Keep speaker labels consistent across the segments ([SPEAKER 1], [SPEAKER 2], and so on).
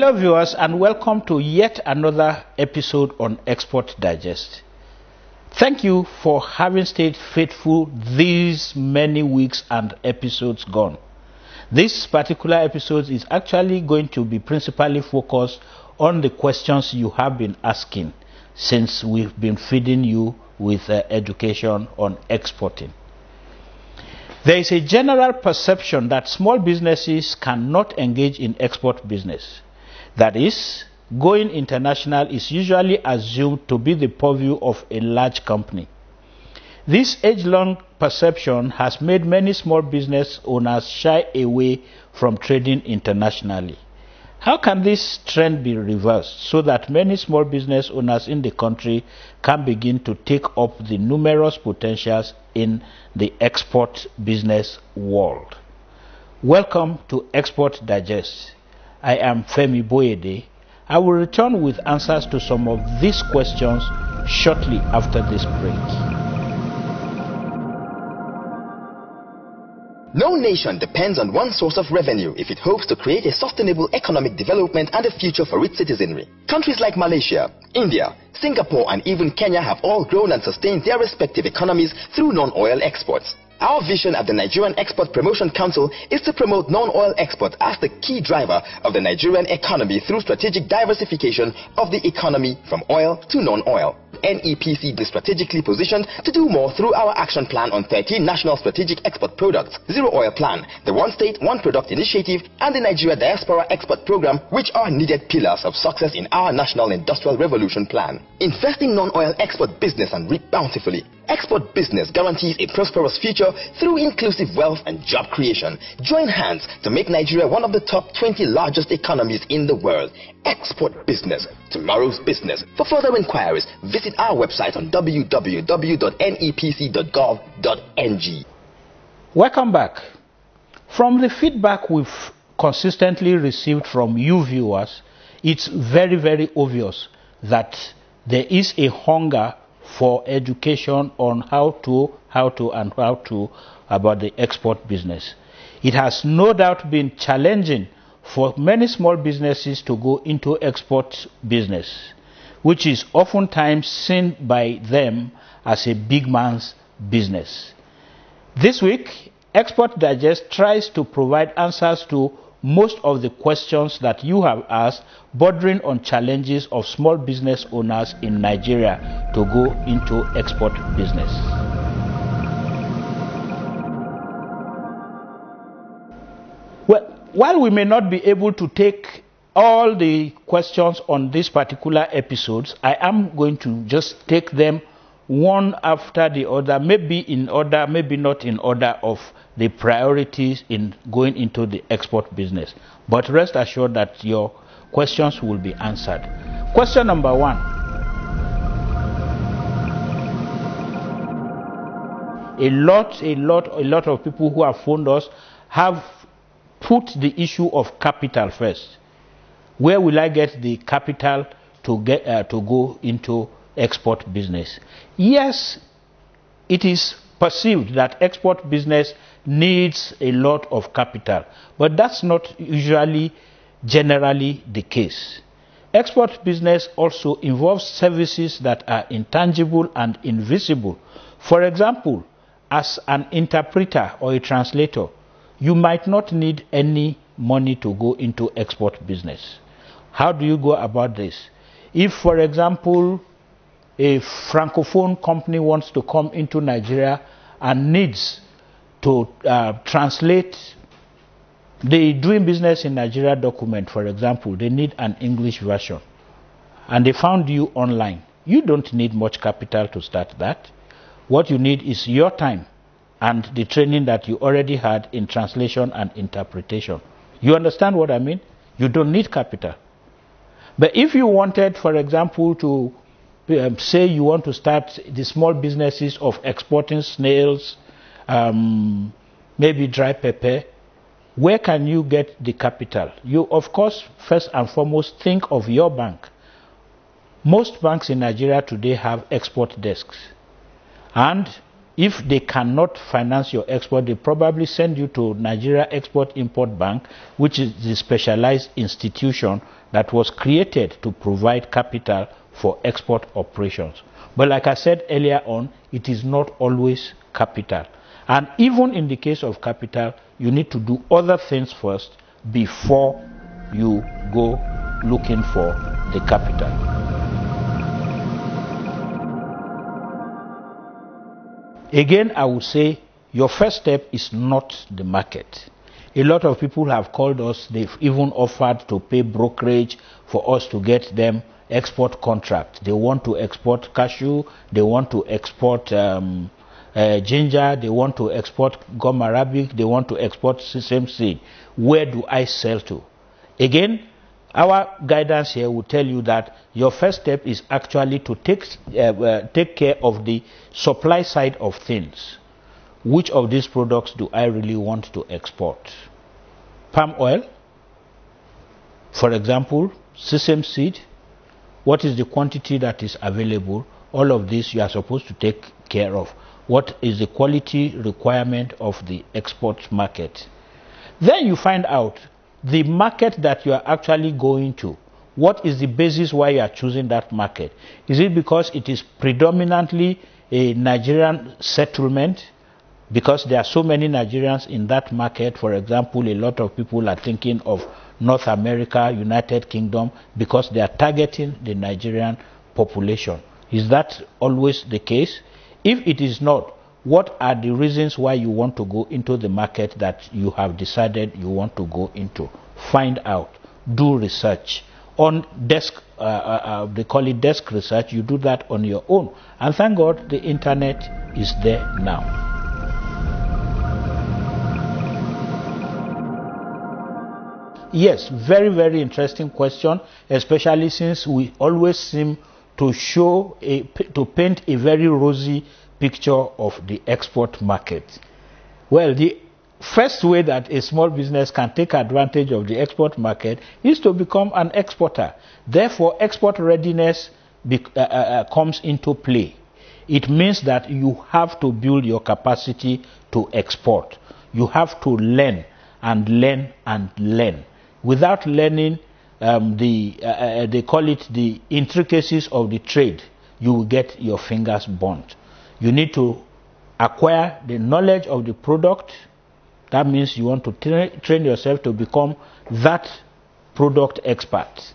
[SPEAKER 1] Hello viewers, and welcome to yet another episode on Export Digest. Thank you for having stayed faithful these many weeks and episodes gone. This particular episode is actually going to be principally focused on the questions you have been asking since we've been feeding you with education on exporting. There is a general perception that small businesses cannot engage in export business. That is, going international is usually assumed to be the purview of a large company. This age-long perception has made many small business owners shy away from trading internationally. How can this trend be reversed so that many small business owners in the country can begin to take up the numerous potentials in the export business world? Welcome to Export Digest. I am Femi Boyede. I will return with answers to some of these questions shortly after this break.
[SPEAKER 2] No nation depends on one source of revenue if it hopes to create a sustainable economic development and a future for its citizenry. Countries like Malaysia, India, Singapore, and even Kenya have all grown and sustained their respective economies through non-oil exports. Our vision at the Nigerian Export Promotion Council is to promote non-oil export as the key driver of the Nigerian economy through strategic diversification of the economy from oil to non-oil. NEPC is strategically positioned to do more through our action plan on 13 national strategic export products, Zero Oil Plan, the One State, One Product Initiative, and the Nigeria Diaspora Export Program, which are needed pillars of success in our National Industrial Revolution Plan. Invest in non-oil export business and reap bountifully. Export business guarantees a prosperous future through inclusive wealth and job creation. Join hands to make Nigeria one of the top 20 largest economies in the world. Export business, tomorrow's business. For further inquiries, visit our website on www.nepc.gov.ng.
[SPEAKER 1] Welcome back. From the feedback we've consistently received from you viewers, it's very obvious that there is a hunger for education on how to about the export business. It has no doubt been challenging for many small businesses to go into export business, which is oftentimes seen by them as a big man's business. This week, Export Digest tries to provide answers to most of the questions that you have asked, bordering on challenges of small business owners in Nigeria to go into export business. Well, while we may not be able to take all the questions on these particular episodes, I am going to just take them one after the other, maybe in order, maybe not in order of the priorities in going into the export business. But rest assured that your questions will be answered. Question number one. A lot of people who have phoned us have put the issue of capital first. Where will I get the capital to go into export business? Yes, it is perceived that export business needs a lot of capital, but that's not usually generally the case. Export business also involves services that are intangible and invisible. For example, as an interpreter or a translator, you might not need any money to go into export business. How do you go about this? If, for example, a francophone company wants to come into Nigeria and needs to translate the doing business in Nigeria document, for example, they need an English version, and they found you online. You don't need much capital to start that. What you need is your time and the training that you already had in translation and interpretation. You understand what I mean? You don't need capital. But if you wanted, for example, to say you want to start the small businesses of exporting snails, maybe dry pepper, where can you get the capital? You, of course, first and foremost, think of your bank. Most banks in Nigeria today have export desks. And If they cannot finance your export, they probably send you to Nigeria Export-Import Bank, which is the specialized institution that was created to provide capital for export operations. But like I said earlier on, it is not always capital. And even in the case of capital, you need to do other things first before you go looking for the capital. Again, I would say your first step is not the market. A lot of people have called us, they've even offered to pay brokerage for us to get them export contract. They want to export cashew, they want to export ginger, they want to export gum arabic, they want to export sesame seed. Where do I sell to? Again, our guidance here will tell you that your first step is actually to take care of the supply side of things. Which of these products do I really want to export? Palm oil, for example, sesame seed. What is the quantity that is available? All of this you are supposed to take care of. What is the quality requirement of the export market? Then you find out the market that you are actually going to. What is the basis why you are choosing that market? Is it because it is predominantly a Nigerian settlement? Because there are so many Nigerians in that market. For example, a lot of people are thinking of North America, United Kingdom, because they are targeting the Nigerian population. Is that always the case? If it is not, what are the reasons why you want to go into the market that you have decided you want to go into? Find out. Do research. On desk, they call it desk research, you do that on your own. And thank God the internet is there now. Yes, very, very interesting question, especially since we always seem to to paint a very rosy picture of the export market. Well, the first way that a small business can take advantage of the export market is to become an exporter. Therefore, export readiness comes into play. It means that you have to build your capacity to export. You have to learn and learn and learn. Without learning they call it the intricacies of the trade, you will get your fingers burnt. You need to acquire the knowledge of the product. That means you want to train yourself to become that product expert.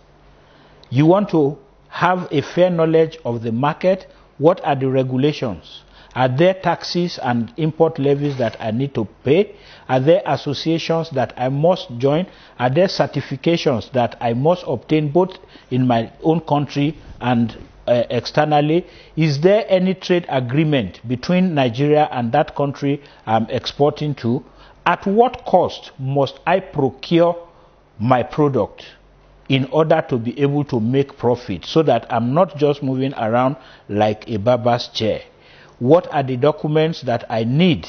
[SPEAKER 1] You want to have a fair knowledge of the market. What are the regulations? Are there taxes and import levies that I need to pay? Are there associations that I must join? Are there certifications that I must obtain both in my own country and externally? Is there any trade agreement between Nigeria and that country I'm exporting to? At what cost must I procure my product in order to be able to make profit, so that I'm not just moving around like a barber's chair? What are the documents that I need?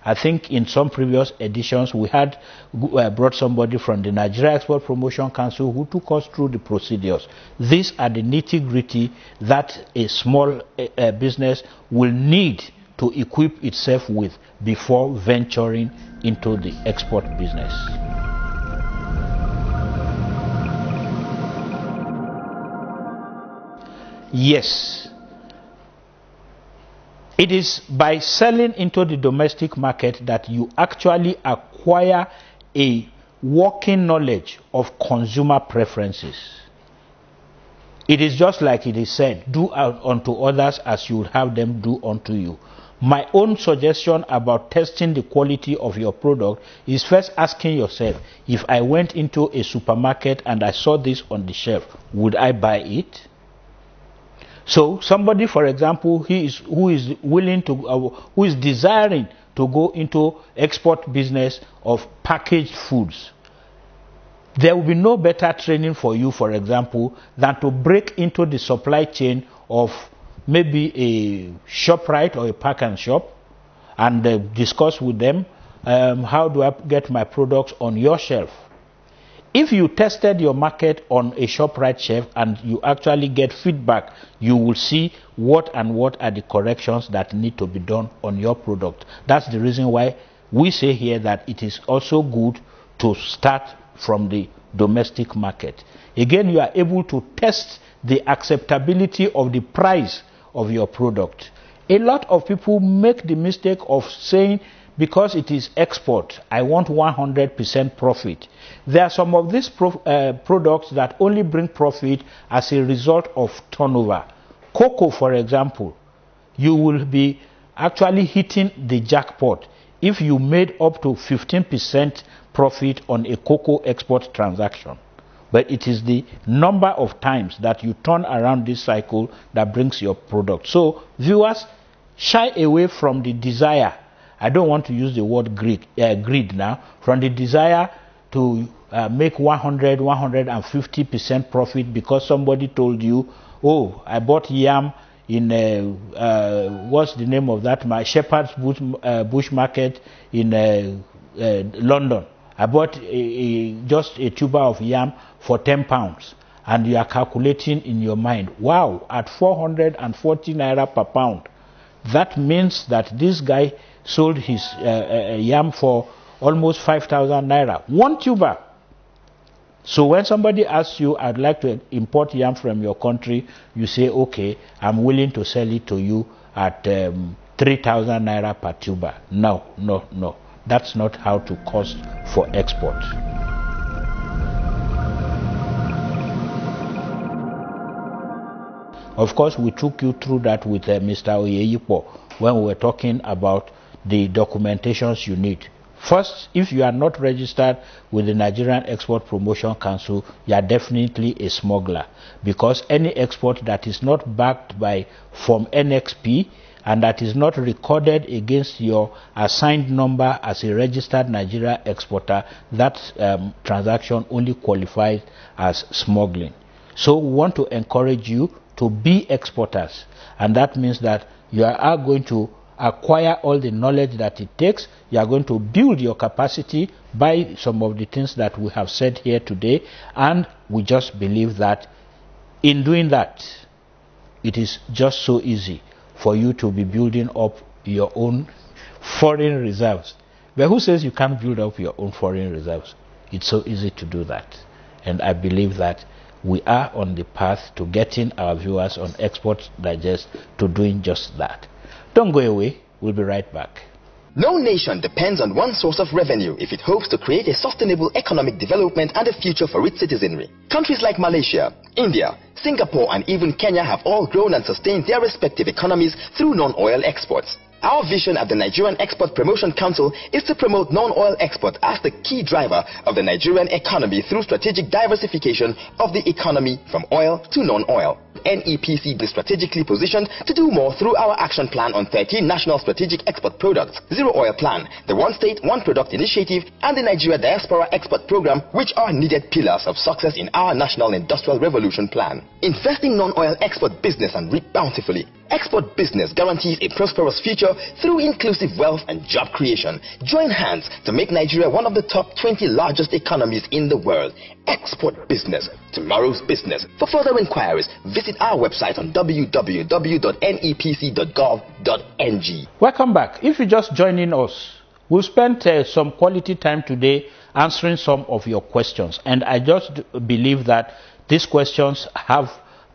[SPEAKER 1] I think in some previous editions we had brought somebody from the Nigeria Export Promotion Council who took us through the procedures. These are the nitty-gritty that a small business will need to equip itself with before venturing into the export business. Yes. It is by selling into the domestic market that you actually acquire a working knowledge of consumer preferences. It is just like it is said, do unto others as you would have them do unto you. My own suggestion about testing the quality of your product is first asking yourself, if I went into a supermarket and I saw this on the shelf, would I buy it? So somebody, for example, who is desiring to go into export business of packaged foods, there will be no better training for you, for example, than to break into the supply chain of maybe a ShopRite or a Pack and Shop and discuss with them, how do I get my products on your shelf? If you tested your market on a ShopRite shelf and you actually get feedback, you will see what are the corrections that need to be done on your product. That's the reason why we say here that it is also good to start from the domestic market. Again, you are able to test the acceptability of the price of your product. A lot of people make the mistake of saying, because it is export, I want 100% profit. There are some of these products that only bring profit as a result of turnover. Cocoa, for example, you will be actually hitting the jackpot if you made up to 15% profit on a cocoa export transaction. But it is the number of times that you turn around this cycle that brings your product. So viewers, shy away from the desire, I don't want to use the word greed now, from the desire to make 150% profit because somebody told you, oh, I bought yam in what's the name of that, my Shepherd's Bush Market in London. I bought just a tuber of yam for £10, and you are calculating in your mind, wow, at 440 naira per pound, that means that this guy sold his yam for almost 5,000 naira, one tuber. So when somebody asks you, I'd like to import yam from your country, you say, okay, I'm willing to sell it to you at 3,000 naira per tuber. No, no, no. That's not how to cost for export. Of course, we took you through that with Mr. Oyeyipo when we were talking about the documentations you need. First, if you are not registered with the Nigerian Export Promotion Council, you are definitely a smuggler, because any export that is not backed by Form NXP and that is not recorded against your assigned number as a registered Nigeria exporter, that transaction only qualifies as smuggling. So we want to encourage you to be exporters, and that means that you are going to acquire all the knowledge that it takes. You are going to build your capacity by some of the things that we have said here today, and we just believe that in doing that, it is just so easy for you to be building up your own foreign reserves. But who says you can't build up your own foreign reserves? It's so easy to do that, and I believe that we are on the path to getting our viewers on Export Digest to doing just that. Don't go away, we'll be right back.
[SPEAKER 2] No nation depends on one source of revenue if it hopes to create a sustainable economic development and a future for its citizenry. Countries like Malaysia, India, Singapore and even Kenya have all grown and sustained their respective economies through non-oil exports. Our vision at the Nigerian Export Promotion Council is to promote non-oil export as the key driver of the Nigerian economy through strategic diversification of the economy from oil to non-oil. NEPC is strategically positioned to do more through our action plan on 13 national strategic export products, Zero Oil Plan, the One State, One Product Initiative, and the Nigeria Diaspora Export Program, which are needed pillars of success in our National Industrial Revolution Plan. Investing non-oil export business and reap bountifully. Export business guarantees a prosperous future through inclusive wealth and job creation. Join hands to make Nigeria one of the top 20 largest economies in the world. Export business, tomorrow's business. For further inquiries, visit our website on www.nepc.gov.ng.
[SPEAKER 1] Welcome back. If you're just joining us, we've spent some quality time today answering some of your questions, and I just believe that these questions have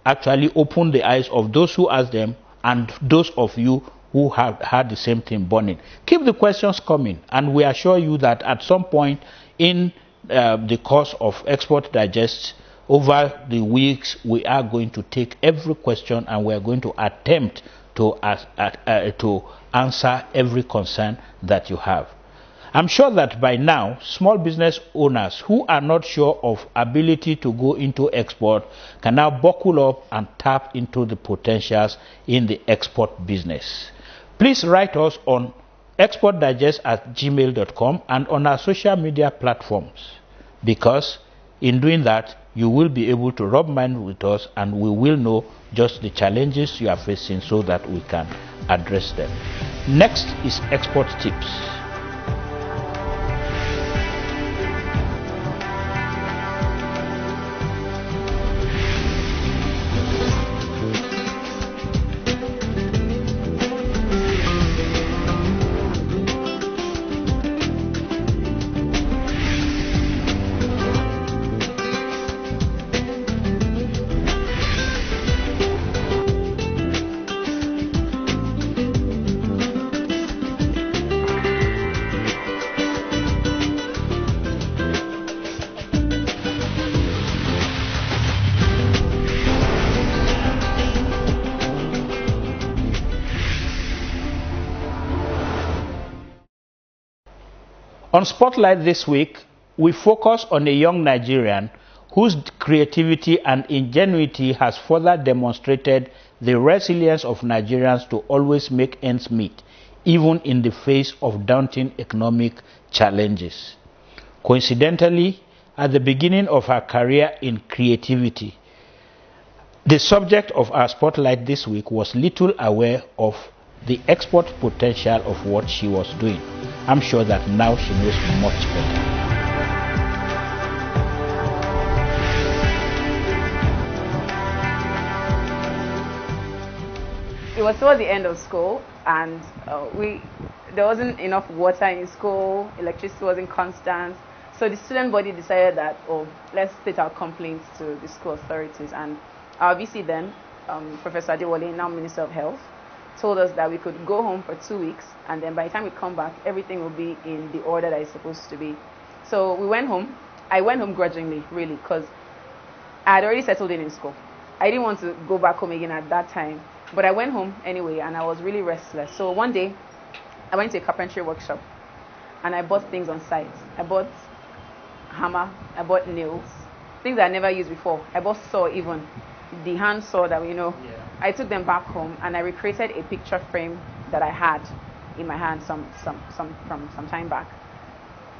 [SPEAKER 1] actually opened the eyes of those who asked them and those of you who have had the same thing burning. Keep the questions coming, and we assure you that at some point in the course of Export Digest, over the weeks, we are going to take every question and we are going to attempt to answer every concern that you have. I'm sure that by now, small business owners who are not sure of ability to go into export can now buckle up and tap into the potentials in the export business. Please write us on exportdigest@gmail.com and on our social media platforms, because in doing that, you will be able to rub mind with us and we will know just the challenges you are facing so that we can address them. Next is export tips. On Spotlight this week, we focus on a young Nigerian whose creativity and ingenuity has further demonstrated the resilience of Nigerians to always make ends meet, even in the face of daunting economic challenges. Coincidentally, at the beginning of her career in creativity, the subject of our spotlight this week was little aware of the export potential of what she was doing. I'm sure that now she knows much better.
[SPEAKER 3] It was towards the end of school, and there wasn't enough water in school, electricity wasn't constant, so the student body decided that, oh, let's state our complaints to the school authorities. And our VC then, Professor Adewale, now Minister of Health, told us that we could go home for 2 weeks, and then by the time we come back, everything will be in the order that it's supposed to be. So we went home. I went home grudgingly, really, because I had already settled in school. I didn't want to go back home again at that time. But I went home anyway, and I was really restless. So one day, I went to a carpentry workshop, and I bought things on site. I bought hammer, I bought nails, things I never used before. I bought saw even, the hand saw that we know. Yeah. I took them back home, and I recreated a picture frame that I had in my hand from some time back.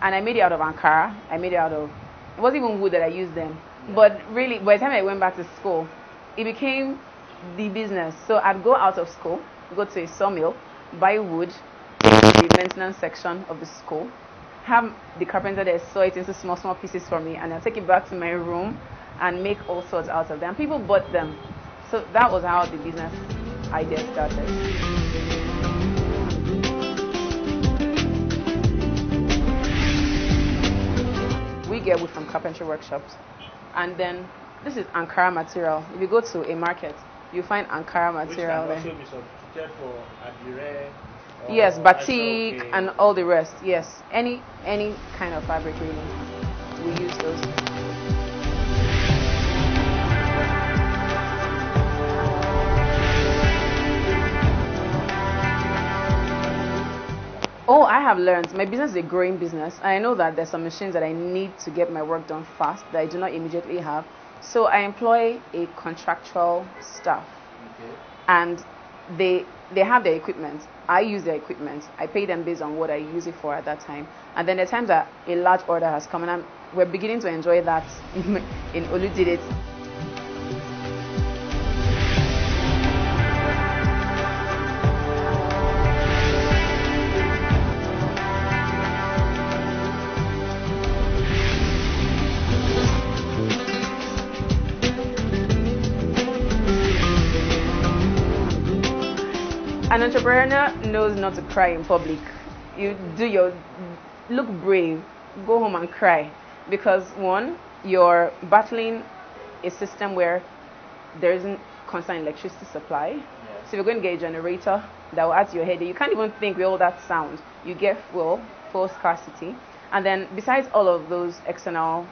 [SPEAKER 3] And I made it out of Ankara. I made it out of, it wasn't even wood that I used then. Yeah. But really, by the time I went back to school, it became the business. So I'd go out of school, go to a sawmill, buy wood in the maintenance section of the school, have the carpenter there saw it into small pieces for me, and I'll take it back to my room and make all sorts out of them. People bought them. So that was how the business idea started. We get wood from carpentry workshops, and then this is Ankara material. If you go to a market, you find Ankara material there. Which can also be substituted for Adire. Yes, batik and all the rest. Yes, any kind of fabric really. We use those. Oh, I have learned. My business is a growing business. I know that there's some machines that I need to get my work done fast that I do not immediately have. So I employ a contractual staff, okay. And they have their equipment. I use their equipment. I pay them based on what I use it for at that time. And then the times that a large order has come, and we're beginning to enjoy that in Oludide. An entrepreneur knows not to cry in public. You do look brave, go home and cry. Because one, you're battling a system where there isn't constant electricity supply. Yes. So you're going to get a generator that will add to your head. You can't even think with all that sound. You get full scarcity. And then besides all of those external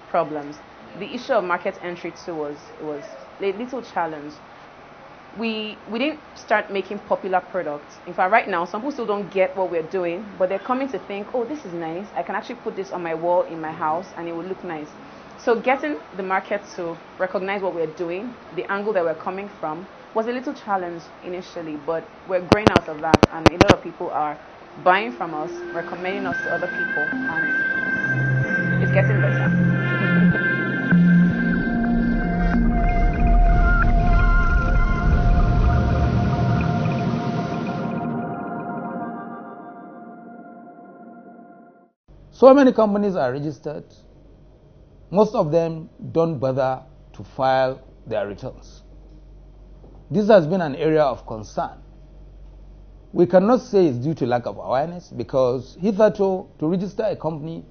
[SPEAKER 3] problems, the issue of market entry too was a little challenge. We didn't start making popular products. In fact, right now, some people still don't get what we're doing, but they're coming to think, oh, this is nice. I can actually put this on my wall in my house, and it will look nice. So getting the market to recognize what we're doing, the angle that we're coming from, was a little challenge initially, but we're growing out of that, and a lot of people are buying from us, recommending us to other people, and it's getting better.
[SPEAKER 4] So many companies are registered. Most of them don't bother to file their returns. This has been an area of concern. We cannot say it's due to lack of awareness, because hitherto, to register a company,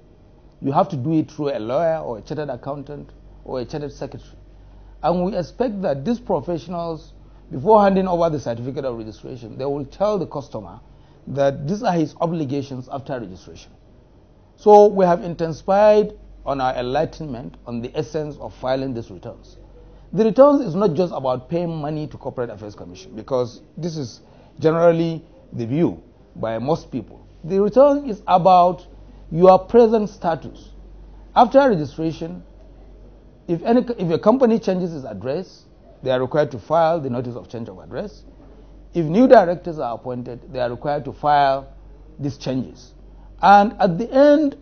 [SPEAKER 4] you have to do it through a lawyer or a chartered accountant or a chartered secretary. And we expect that these professionals, before handing over the certificate of registration, they will tell the customer that these are his obligations after registration. So we have intensified on our enlightenment on the essence of filing these returns. The returns is not just about paying money to Corporate Affairs Commission, because this is generally the view by most people. The return is about your present status. After registration, if a company changes its address, they are required to file the notice of change of address. If new directors are appointed, they are required to file these changes. And at the end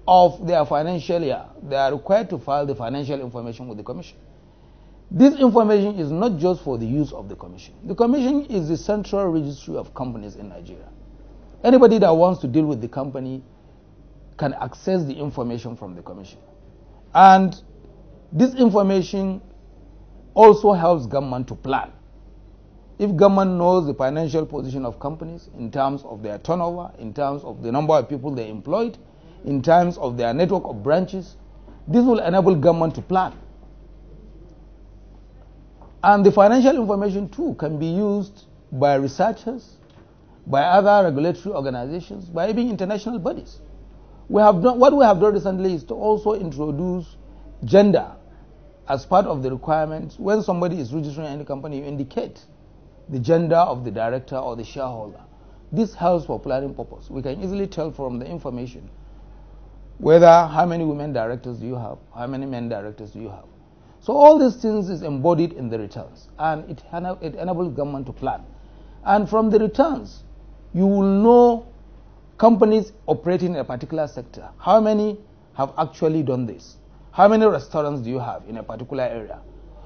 [SPEAKER 4] of their financial year, they are required to file the financial information with the Commission. This information is not just for the use of the Commission. The Commission is the central registry of companies in Nigeria. Anybody that wants to deal with the company can access the information from the Commission. And this information also helps government to plan. If government knows the financial position of companies in terms of their turnover, in terms of the number of people they employed, in terms of their network of branches, this will enable government to plan. And the financial information too can be used by researchers, by other regulatory organizations, by even international bodies. What we have done recently is to also introduce gender as part of the requirements. When somebody is registering any company, you indicate the gender of the director or the shareholder. This helps for planning purpose. We can easily tell from the information whether how many women directors do you have, how many men directors do you have. So all these things is embodied in the returns, and it enables government to plan. And from the returns, you will know companies operating in a particular sector. How many have actually done this? How many restaurants do you have in a particular area?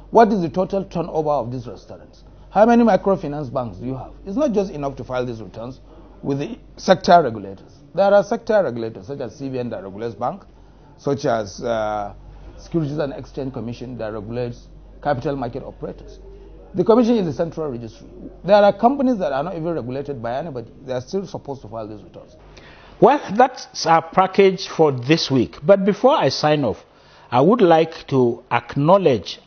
[SPEAKER 4] What is the total turnover of these restaurants? How many microfinance banks do you have? It's not just enough to file these returns with the sector regulators. There are sector regulators such as CBN that regulates bank, such as Securities and Exchange Commission that regulates capital market operators. The Commission is the central registry. There are companies that are not even regulated by anybody. They are still supposed to file these returns.
[SPEAKER 1] Well, that's our package for this week. But before I sign off, I would like to acknowledge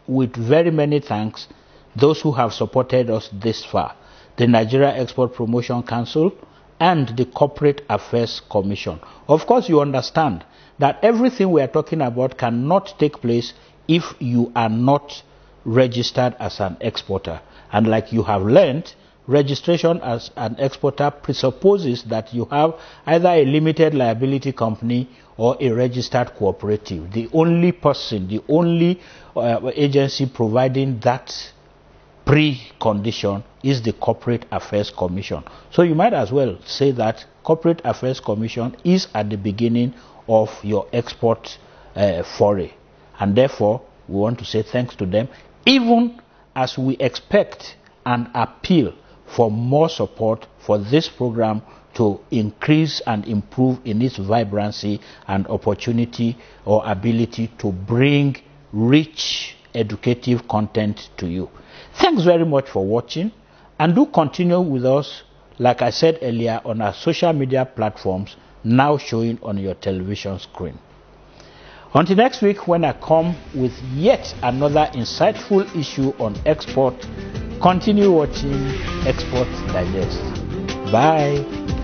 [SPEAKER 1] with very many thanks those who have supported us this far: the Nigeria Export Promotion Council and the Corporate Affairs Commission. Of course, you understand that everything we are talking about cannot take place if you are not registered as an exporter. And like you have learned, registration as an exporter presupposes that you have either a limited liability company or a registered cooperative. The only person, the only agency providing that precondition is the Corporate Affairs Commission. So you might as well say that Corporate Affairs Commission is at the beginning of your export foray, and therefore we want to say thanks to them, even as we expect and appeal for more support for this program to increase and improve in its vibrancy and opportunity or ability to bring rich educative content to you. Thanks very much for watching, and do continue with us, like I said earlier, on our social media platforms now showing on your television screen. Until next week, when I come with yet another insightful issue on export, continue watching Export Digest. Bye.